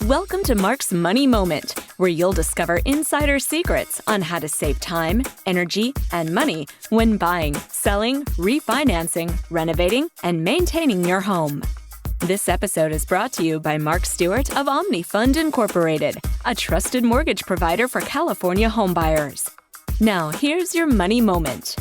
Welcome to Mark's Money Moment, where you'll discover insider secrets on how to save time, energy, and money when buying, selling, refinancing, renovating, and maintaining your home. This episode is brought to you by Mark Stewart of OmniFund Incorporated, a trusted mortgage provider for California homebuyers. Now, here's your money moment.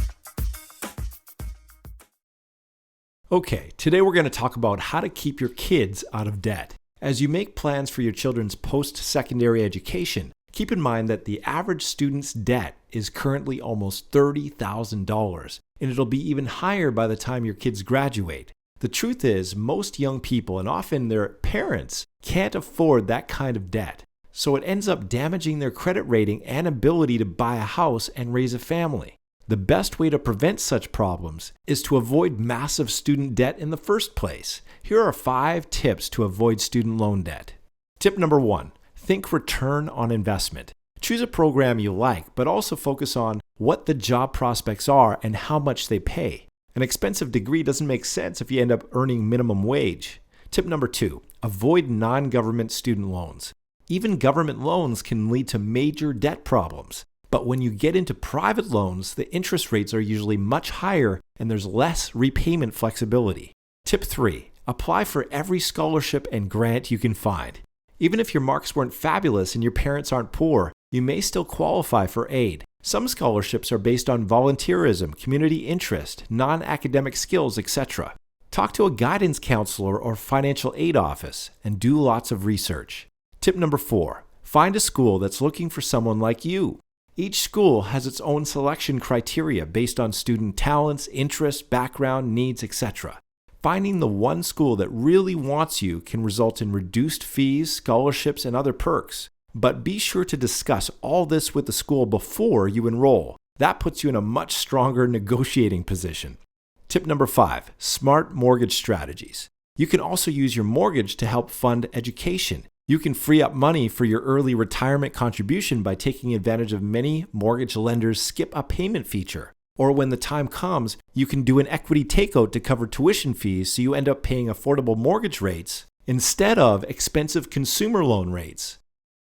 Okay, today we're going to talk about how to keep your kids out of debt. As you make plans for your children's post-secondary education, keep in mind that the average student's debt is currently almost $30,000, and it'll be even higher by the time your kids graduate. The truth is, most young people, and often their parents, can't afford that kind of debt, so it ends up damaging their credit rating and ability to buy a house and raise a family. The best way to prevent such problems is to avoid massive student debt in the first place. Here are 5 tips to avoid student loan debt. Tip number 1, think return on investment. Choose a program you like, but also focus on what the job prospects are and how much they pay. An expensive degree doesn't make sense if you end up earning minimum wage. Tip number 2, avoid non-government student loans. Even government loans can lead to major debt problems. But when you get into private loans, the interest rates are usually much higher and there's less repayment flexibility. Tip 3, apply for every scholarship and grant you can find. Even if your marks weren't fabulous and your parents aren't poor, you may still qualify for aid. Some scholarships are based on volunteerism, community interest, non-academic skills, etc. Talk to a guidance counselor or financial aid office and do lots of research. Tip number 4, find a school that's looking for someone like you. Each school has its own selection criteria based on student talents, interests, background, needs, etc. Finding the one school that really wants you can result in reduced fees, scholarships, and other perks. But be sure to discuss all this with the school before you enroll. That puts you in a much stronger negotiating position. Tip number 5, smart mortgage strategies. You can also use your mortgage to help fund education. You can free up money for your early retirement contribution by taking advantage of many mortgage lenders' skip a payment feature. Or when the time comes, you can do an equity takeout to cover tuition fees so you end up paying affordable mortgage rates instead of expensive consumer loan rates.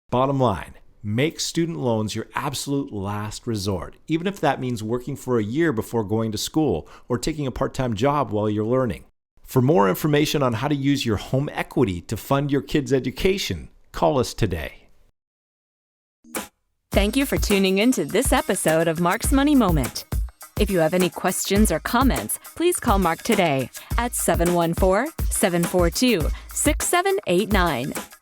Bottom line, make student loans your absolute last resort, even if that means working for a year before going to school or taking a part-time job while you're learning. For more information on how to use your home equity to fund your kids' education, call us today. Thank you for tuning in to this episode of Mark's Money Moment. If you have any questions or comments, please call Mark today at 714-742-6789.